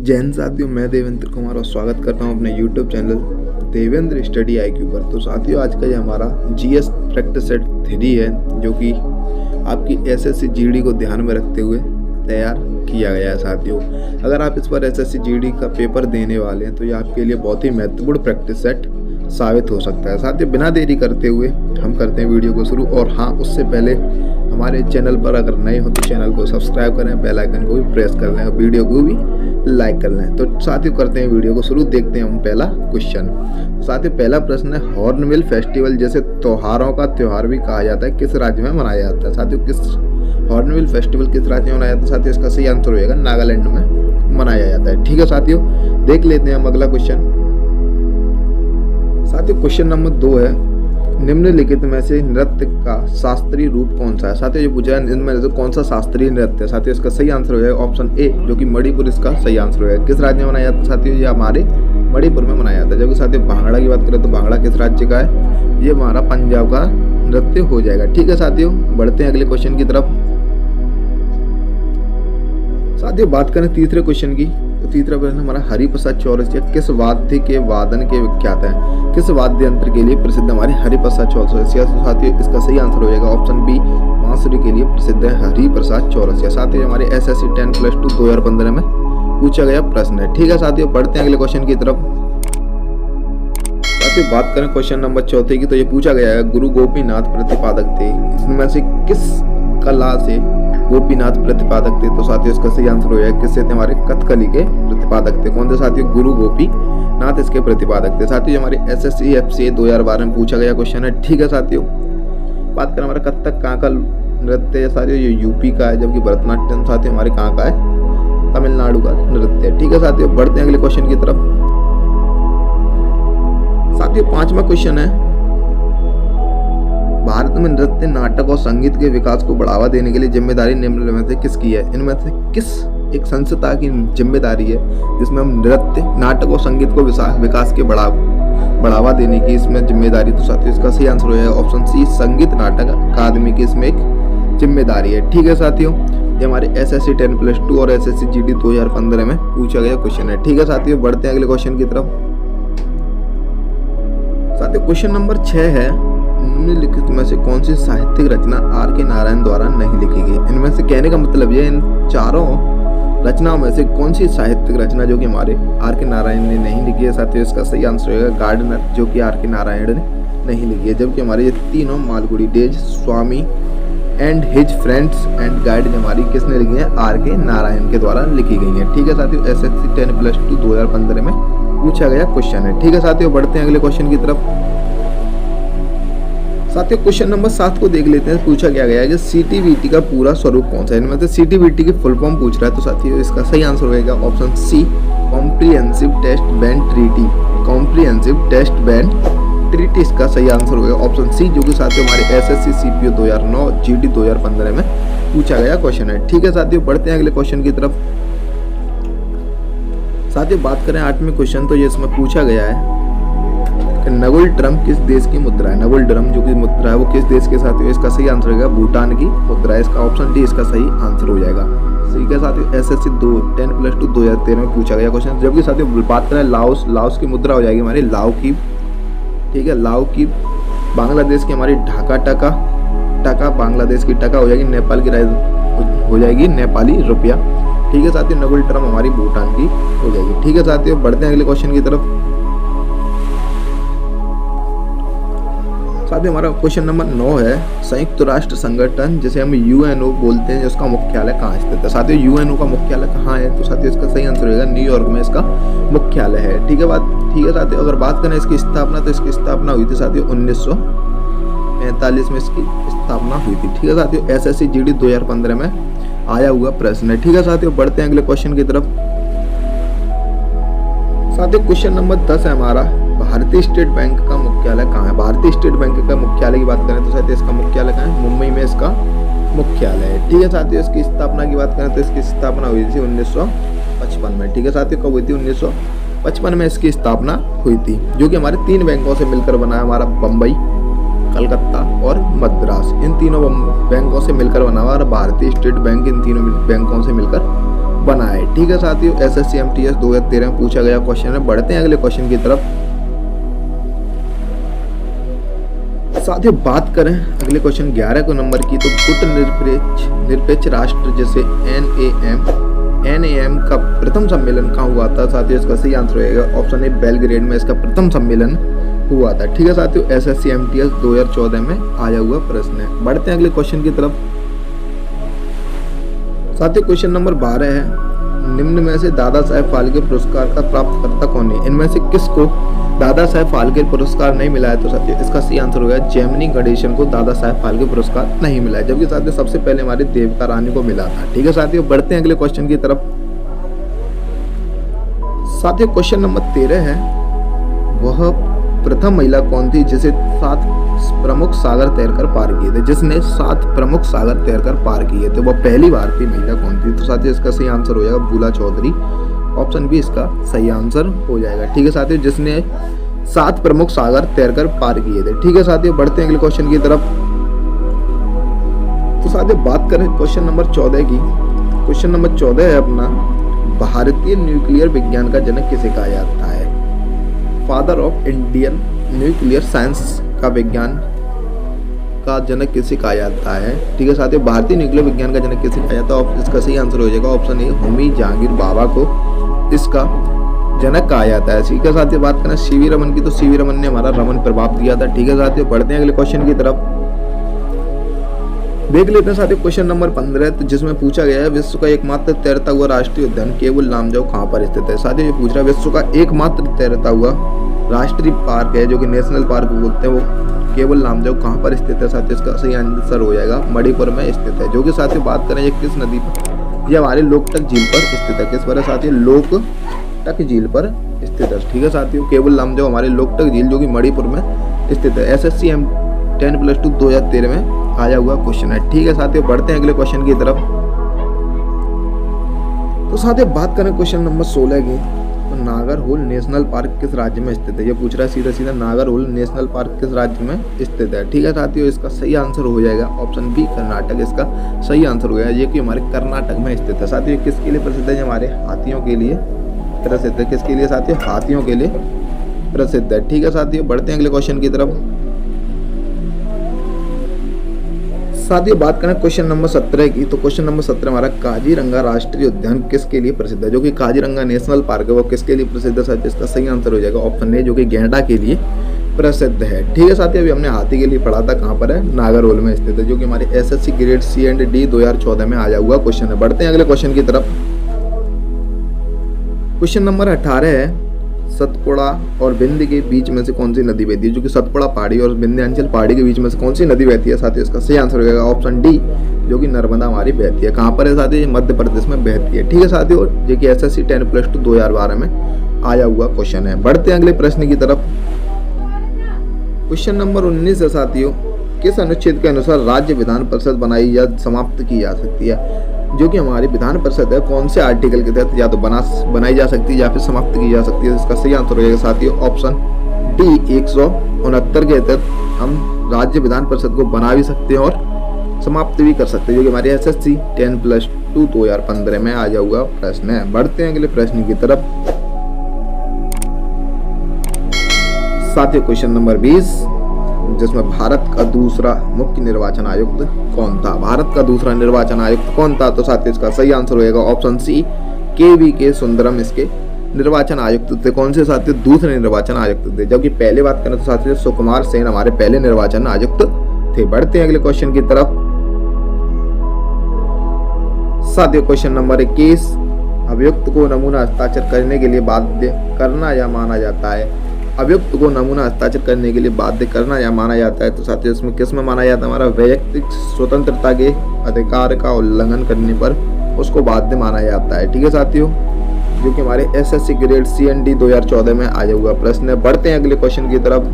जय हिंद साथियों, मैं देवेंद्र कुमार और स्वागत करता हूं अपने YouTube channel Devendra study IQ पर। तो साथियों, आज का ये हमारा GS प्रैक्टिस सेट 3 है, जो कि आपकी SSC GD को ध्यान में रखते हुए तैयार किया गया है। साथियों, अगर आप इस पर SSC GD का पेपर देने वाले हैं तो ये आपके लिए बहुत ही महत्वपूर्ण प्रैक्टिस सेट साबित हो सकता है। साथियों, बिना देरी करते हुए हम करते हैं वीडियो को शुरू। और हाँ, उससे पहले हमारे चैनल पर अगर नए हो तो चैनल को सब्सक्राइब करें, बेल आइकन को भी प्रेस कर लें और वीडियो को भी लाइक कर लें। तो साथियों, करते हैं वीडियो को शुरू। देखते हैं हम पहला क्वेश्चन। साथियों, पहला प्रश्न है, हॉर्नबिल फेस्टिवल जैसे त्योहारों का त्योहार भी कहा जाता है, किस राज्य में मनाया जाता है? साथियों, किस हॉर्नबिल फेस्टिवल किस राज्य में मनाया जाता है? साथियों, इसका सही आंसर होगा नागालैंड में मनाया जाता है। ठीक है साथियों, देख लेते हैं हम अगला क्वेश्चन। साथियों, क्वेश्चन नंबर 2 है, निम्नलिखित में से नृत्य का शास्त्रीय रूप कौन सा है? साथियों, ये पूछा है इनमें से कौन सा शास्त्रीय नृत्य है? साथियों, इसका सही आंसर हो जाएगा ऑप्शन ए, जो कि मणिपुर इसका सही आंसर हो जाएगा। किस राज्य में मनाया जाता है? साथियों, ये हमारे मणिपुर में मनाया जाता है। जबकि साथियों, भांगड़ा की बात करें तो भांगड़ा किस राज्य का है? ये हमारा पंजाब का नृत्य हो जाएगा। ठीक है साथियों, बढ़ते हैं अगले क्वेश्चन की तरफ। साथियों, बात करें तीसरे क्वेश्चन की, तो तीसरा प्रश्न हमारा, हरिप्रसाद चौरसिया किस वाद्य के वादन के विख्यात है? किस वाद्य यंत्र के लिए प्रसिद्ध हमारे हरिप्रसाद चौरसिया? साथियों, इसका सही आंसर हो जाएगा ऑप्शन बी, बांसुरी के लिए प्रसिद्ध है हरिप्रसाद चौरसिया। साथियों, हमारे SSC 10+2 2015 में पूछा गया प्रश्न है। ठीक है साथियों, बढ़ते हैं अगले क्वेश्चन की तरफ। साथियों, बात करें क्वेश्चन नंबर 4 की, तो ये पूछा गया है, गुरु गोपीनाथ प्रतिपादक थे, इसमें से किस कला से गोपीनाथ प्रतिपादक थे? तो साथियों, इसका सही आंसर हो जाएगा किससे थे? हमारे कथकली के प्रतिपादक थे। कौन थे साथियों? गुरु गोपीनाथ इसके प्रतिपादक थे। साथियों, हमारे SSC FCA 2012 में पूछा गया क्वेश्चन है। ठीक है साथियों, बात करें हमारा कथक कहाँ का नृत्य है? साथियों, ये यूपी का है, जबकि भरतनाट्यम साथियों हमारे कहाँ का है? तमिलनाडु का नृत्य है। ठीक है साथियों, बढ़ते हैं अगले क्वेश्चन की तरफ। साथियों, 5वां क्वेश्चन है, भारत में नृत्य, नाटक और संगीत के विकास को बढ़ावा देने के लिए जिम्मेदारी निम्न में से किसकी है? इनमें से किस एक संस्था की जिम्मेदारी है जिसमें हम नृत्य, नाटक और संगीत को विकास के बढ़ावा देने की इसमें जिम्मेदारी? तो साथियों, इसका सही आंसर हो जाएगा ऑप्शन सी, संगीत नाटक अकादमी की इसमें एक जिम्मेदारी है। ठीक है साथियों, ये हमारे SSC 10+2 और SSC GD 2015 में पूछा गया क्वेश्चन है। ठीक है साथियों, बढ़ते हैं अगले क्वेश्चन की तरफ। साथियों, क्वेश्चन नंबर 6 है, निम्नलिखित में से कौन सी साहित्यिक रचना R.K. नारायण द्वारा नहीं लिखी गई? इनमें से कहने का मतलब ये, इन चारों रचनाओं में से कौन सी साहित्यिक रचना जो कि हमारे R.K. नारायण ने नहीं लिखी है? साथियों, इसका सही आंसर होगा गार्डनर, जो कि R.K. नारायण ने नहीं लिखी है। जबकि हमारे ये तीनों, Malgudi days, Swami and his friends and guide, हमारी किसने लिखी है? R.K. नारायण के द्वारा लिखी गई है। ठीक है साथियों, SSC 10+2 2015 में पूछा गया क्वेश्चन है। ठीक है साथियों, बढ़ते हैं अगले क्वेश्चन की तरफ। साथियों, क्वेश्चन नंबर 7 को देख लेते हैं। पूछा क्या गया है कि CTBT का पूरा स्वरूप कौन सा है? इनमें से CTBT की फुल फॉर्म पूछ रहा है। तो साथियों, इसका सही आंसर होगा option C, comprehensive test ban treaty. Comprehensive test ban treaty इसका सही आंसर होगा ऑप्शन सी, जो कि साथियों हमारे SSC CPO 2009 GD 2015 में पूछा गया क्वेश्चन है। ठीक है साथियों, बढ़ते हैं अगले क्वेश्चन की तरफ। साथियों, बात करें 8वें क्वेश्चन, तो ये इसमें पूछा गया है, नगुल ड्रम किस देश की मुद्रा है? नगुल ड्रम जो कि मुद्रा है वो किस देश के साथियों? इसका सही आंसर होगा भूटान की मुद्रा है। इसका ऑप्शन डी इसका सही आंसर हो जाएगा। ठीक है साथियों, SSC 10+2 2013 में पूछा गया क्वेश्चन। जबकि साथियों, बात करें लाओस की मुद्रा हो जाएगी हमारी लाओ की। ठीक है, लाओ की। बांग्लादेश की हमारी ढाका टका बांग्लादेश की टका हो जाएगी। नेपाल की हो जाएगी नेपाली रुपया। ठीक है साथियों, नगुल ड्रम हमारी भूटान की हो जाएगी। ठीक है साथियों, बढ़ते हैं अगले क्वेश्चन की तरफ। साथियों, हमारा क्वेश्चन नंबर 9 है, संयुक्त राष्ट्र संगठन जिसे हम UNO बोलते हैं, उसका मुख्यालय कहाँ स्थित है? साथियों, UNO का मुख्यालय कहाँ है? तो साथियों, इसका सही आंसर होगा न्यूयॉर्क में इसका मुख्यालय है। ठीक है साथियों, अगर बात करें इसकी स्थापना, तो इसकी स्थापना हुई थी साथियों 1945 में इसकी स्थापना हुई थी। ठीक है साथियों, SSC GD 2015 में आया हुआ प्रश्न है। ठीक है साथियों, बढ़ते हैं अगले क्वेश्चन की तरफ। साथियों, क्वेश्चन नंबर 10 है हमारा, भारतीय स्टेट बैंक का मुख्यालय कहाँ है? भारतीय स्टेट बैंक का मुख्यालय की बात करें तो साथियों, इसका मुख्यालय कहाँ है? मुंबई में इसका मुख्यालय है। ठीक है साथियों, इसकी स्थापना की बात करें तो इसकी स्थापना हुई थी 1955 में। ठीक है साथियों, कब हुई थी? 1955 में इसकी स्थापना हुई थी, जो कि हमारे 3 बैंकों से मिलकर बना है। हमारा बम्बई, कलकत्ता और मद्रास, इन तीनों बैंकों से मिलकर बना हुआ और भारतीय स्टेट बैंक इन तीनों बैंकों से मिलकर बना है। ठीक है साथियों, SSC MTS 2013 में पूछा गया क्वेश्चन है। बढ़ते हैं अगले क्वेश्चन की तरफ। साथियों बात करें अगले क्वेश्चन 11 को नंबर की, तो गुट निरपेक्ष राष्ट्र जैसे NAM का प्रथम सम्मेलन कहाँ हुआ था? साथियों इसका सही आंसर होगा ऑप्शन ए, बेलग्रेड में इसका प्रथम सम्मेलन हुआ था। ठीक है साथियों, SSC MTS 2014 में आया हुआ प्रश्न है। बढ़ते हैं अगले क्वेश्चन की तरफ। साथियों क्वेश्चन नंबर 12 है, निम्न में से दादा साहेब फाल्के पुरस्कार का प्राप्तकर्ता कौन है? इनमें से किसको दादा साहेब फाल्के पुरस्कार नहीं मिला है? तो साथियों इसका सही आंसर होगा जेमिनी गणेशन को दादा साहेब फाल्के पुरस्कार नहीं मिला है, जबकि साथियों सबसे पहले हमारी देविका रानी को मिला था। ठीक है साथियों, बढ़ते हैं अगले क्वेश्चन की तरफ। साथियों क्वेश्चन नंबर 13 है, वह प्रथम महिला कौन थी जिसे 7 प्रमुख सागर तैरकर पार किए थे? जिसने 7 प्रमुख सागर तैरकर पार किए थे, वह पहली भारतीय महिला कौन थी? तो साथियों इसका सही आंसर हो जाएगा बूला चौधरी, ऑप्शन बी इसका सही आंसर हो जाएगा। ठीक है साथियों, जिसने 7 प्रमुख सागर तैरकर पार किए थे। ठीक है साथियों, बढ़ते हैं अगले क्वेश्चन की तरफ। तो साथियों बात करें क्वेश्चन नंबर 14 की। क्वेश्चन नंबर 14 है अपना, भारतीय न्यूक्लियर विज्ञान का जनक किसे कहा जाता है? Father of Indian nuclear science का विज्ञान का जनक किसे कहा जाता है? ठीक है साथियों, भारतीय न्यूक्लियर विज्ञान का जनक किसे कहा जाता है? इसका सही आंसर हो जाएगा ऑप्शन ए, होमी जहांगीर बाबा को इसका जनक कहा जाता है। ठीक है साथियों, बात करें सीवी रमन की, तो सीवी रमन ने हमारा रमन प्रभाव दिया था। ठीक है साथियों, बढ़ते हैं अगले क्वेश्चन की तरफ। देख लेते हैं साथियों क्वेश्चन नंबर 15, तो जिसमें पूछा गया है विश्व का एकमात्र तैरता हुआ राष्ट्रीय उद्यान केवल लामजाओ कहाँ पर स्थित है? साथियों ये पूछ रहा है विश्व का एकमात्र तैरता हुआ राष्ट्रीय पार्क है जो कि नेशनल पार्क बोलते हैं, वो केवल लामजाओ कहाँ पर स्थित है? साथियों इसका सही आंसर हो जाएगा मणिपुर में स्थित है। जो कि साथियों बात करें ये किस नदी पर? ये हमारे लोकटक झील पर स्थित है। किस पर है साथियों? लोकटक झील पर स्थित है। ठीक है साथियों, केवल लामजाओ हमारे लोकटक झील जो कि मणिपुर में स्थित है। SSC 10+2 2013 में आया हुआ क्वेश्चन है। ठीक है साथियों, बढ़ते हैं अगले क्वेश्चन की तरफ। तो साथियों बात करें क्वेश्चन नंबर 16 की, तो नागरहोल नेशनल पार्क किस राज्य में स्थित है? ये पूछ रहा है सीधा सीधा, नागरहोल नेशनल पार्क किस राज्य में स्थित है? ठीक है साथियों, इसका सही आंसर हो जाएगा ऑप्शन बी, कर्नाटक इसका सही आंसर हो जाएगा। ये कि हमारे कर्नाटक में स्थित है। साथियों किसके लिए प्रसिद्ध है? हमारे हाथियों के लिए प्रसिद्ध है। किसके लिए साथियों? हाथियों के लिए प्रसिद्ध है। ठीक है साथियों, बढ़ते हैं अगले क्वेश्चन की तरफ। साथियों बात करें क्वेश्चन नंबर 17 की, तो क्वेश्चन नंबर 17 हमारा काजीरंगा राष्ट्रीय उद्यान किसके लिए प्रसिद्ध है? जो कि काजीरंगा नेशनल पार्क है वो किसके लिए प्रसिद्ध है? साथियों इसका सही आंसर हो जाएगा ऑप्शन ए, जो कि गैंडा के लिए प्रसिद्ध है। ठीक है साथियों, अभी हमने हाथी के लिए पढ़ा था, कहाँ पर है? नागरहोल में स्थित है, जो कि हमारे SSC grade C and D 2014 में आया हुआ क्वेश्चन है। बढ़ते हैं अगले क्वेश्चन की तरफ। क्वेश्चन नंबर 18 है, सतपुड़ा और विंध्य के बीच में से कौन सी नदी बहती है? जो कि सतपुड़ा पहाड़ी और विंध्याचल पहाड़ी के बीच में से कौन सी नदी बहती है? साथियों इसका सही आंसर हो जाएगा ऑप्शन डी, जो कि नर्मदा हमारी बहती है। कहाँ पर है साथियों? मध्य प्रदेश में बहती है। ठीक है साथियों, जो कि SSC 10+2 2012 में आया हुआ क्वेश्चन है। बढ़ते हैं अगले प्रश्न की तरफ। क्वेश्चन नंबर 19 है साथियों, किस अनुच्छेद के अनुसार राज्य विधान परिषद बनाई या समाप्त की जा सकती है? जो कि हमारी विधान परिषद है, कौन से आर्टिकल के तहत या तो बनाई जा सकती है या फिर समाप्त की जा सकती है? इसका सही आंसर हो जाएगा साथियों ऑप्शन डी, 169 के तहत हम राज्य विधान परिषद को बना भी सकते हैं और समाप्त भी कर सकते हैं, जो कि हमारे SSC 10+2 2015 में आया हुआ प्रश्न है। बढ़ते हैं अगले प्रश्न की तरफ। साथियों क्वेश्चन नंबर 20, जिसमें भारत का दूसरा मुख्य निर्वाचन आयुक्त कौन था? भारत का दूसरा निर्वाचन आयुक्त कौन था? तो साथियों इसका सही आंसर होगा ऑप्शन सी, KVK सुंदरम इसके निर्वाचन आयुक्त थे। कौन से साथियों? दूसरे निर्वाचन आयुक्त थे। जबकि पहले बात करें तो साथियों सुकुमार सेन हमारे पहले निर्वाचन आयुक्त थे। बढ़ते हैं अगले क्वेश्चन की तरफ। साथियों क्वेश्चन नंबर 21, अभियुक्त को नमूना हस्ताक्षर करने के लिए बाध्य करना या माना जाता है? अभियुक्त को नमूना हस्ताक्षर करने के लिए बाध्य करना या माना जाता है? तो साथियों इसमें किस में माना जाता है? हमारा वैयक्तिक स्वतंत्रता के अधिकार का उल्लंघन करने पर उसको बाध्य माना जाता है। ठीक है साथियों, जो कि हमारे SSC grade C and D 2014 में आया हुआ प्रश्न है। बढ़ते हैं अगले क्वेश्चन की तरफ।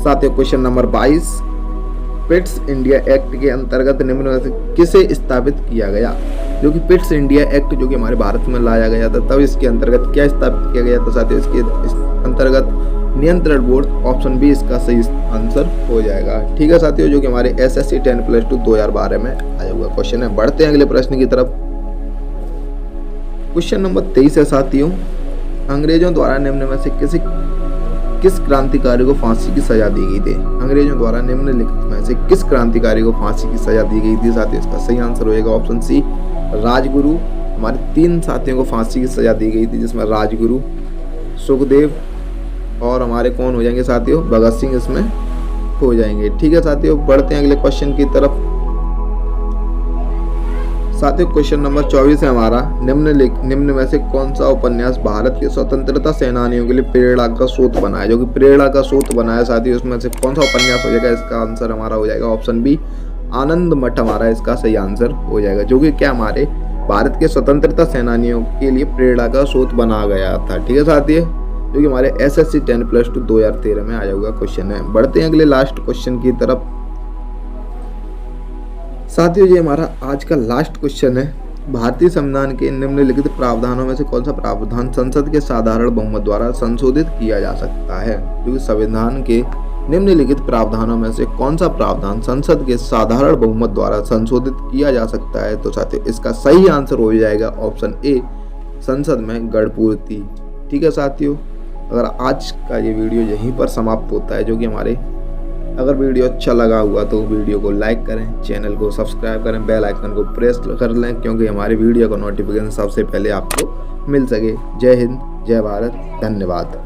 साथियों question number 22, Pitt's India act के अंतर्गत निम्न में से किसे स्थापित किया गया? जो कि पिट्स इंडिया एक्ट जो कि हमारे भारत में लाया गया था, तब इसके अंतर्गत क्या स्थापित किया गया था? साथियों इसके अंतर्गत नियंत्रण बोर्ड, ऑप्शन बी इसका सही आंसर हो जाएगा। ठीक है साथियों, जो कि हमारे SSC 10+2 2012 में आया हुआ क्वेश्चन है। बढ़ते हैं अगले प्रश्न की तरफ। क्वेश्चन नंबर 23 है साथियों, अंग्रेजों द्वारा निम्न में से किस क्रांतिकारी को फांसी की सजा दी गई थी? अंग्रेजों द्वारा निम्नलिखित में से किस क्रांतिकारी को फांसी की सजा दी गई थी? साथियों इसका सही आंसर होगा ऑप्शन सी, राजगुरु। हमारे 3 साथियों को फांसी की सजा दी गई थी, जिसमें राजगुरु, सुखदेव और हमारे कौन हो जाएंगे साथियों, भगत सिंह इसमें हो जाएंगे। ठीक है साथियों, बढ़ते हैं अगले क्वेश्चन की तरफ। साथियों क्वेश्चन नंबर 24 है हमारा, निम्न में से कौन सा उपन्यास भारत के स्वतंत्रता सेनानियों के लिए प्रेरणा का स्रोत बना है? जो कि प्रेरणा का स्रोत बना है साथियों, उसमें से कौन सा उपन्यास हो जाएगा? इसका आंसर हमारा हो जाएगा ऑप्शन बी, आनंद मठ हमारा इसका सही आंसर हो जाएगा, जो कि क्या हमारे भारत के स्वतंत्रता सेनानियों के लिए प्रेरणा का स्रोत बना गया था। ठीक है साथियों, जो कि हमारे SSC 10+2 2013 में आया हुआ क्वेश्चन है। बढ़ते हैं अगले लास्ट क्वेश्चन की तरफ। साथियों ये हमारा आज का लास्ट क्वेश्चन है, भारतीय संविधान के निम्नलिखित प्रावधानों में से कौन सा प्रावधान संसद के साधारण बहुमत द्वारा संशोधित किया जा सकता है? जो कि संविधान के निम्नलिखित प्रावधानों में से कौन सा प्रावधान संसद के साधारण बहुमत द्वारा संशोधित किया जा सकता है? तो साथियों इसका सही आंसर हो जाएगा ऑप्शन ए, संसद में गढ़पूर्ति। ठीक है साथियों, अगर आज का ये वीडियो यहीं पर समाप्त होता है, जो कि हमारे अगर वीडियो अच्छा लगा हुआ तो वीडियो को लाइक करें, चैनल को सब्सक्राइब करें, बेल आइकन को प्रेस कर लें, क्योंकि हमारी वीडियो का नोटिफिकेशन सबसे पहले आपको मिल सके। जय हिंद, जय भारत, धन्यवाद।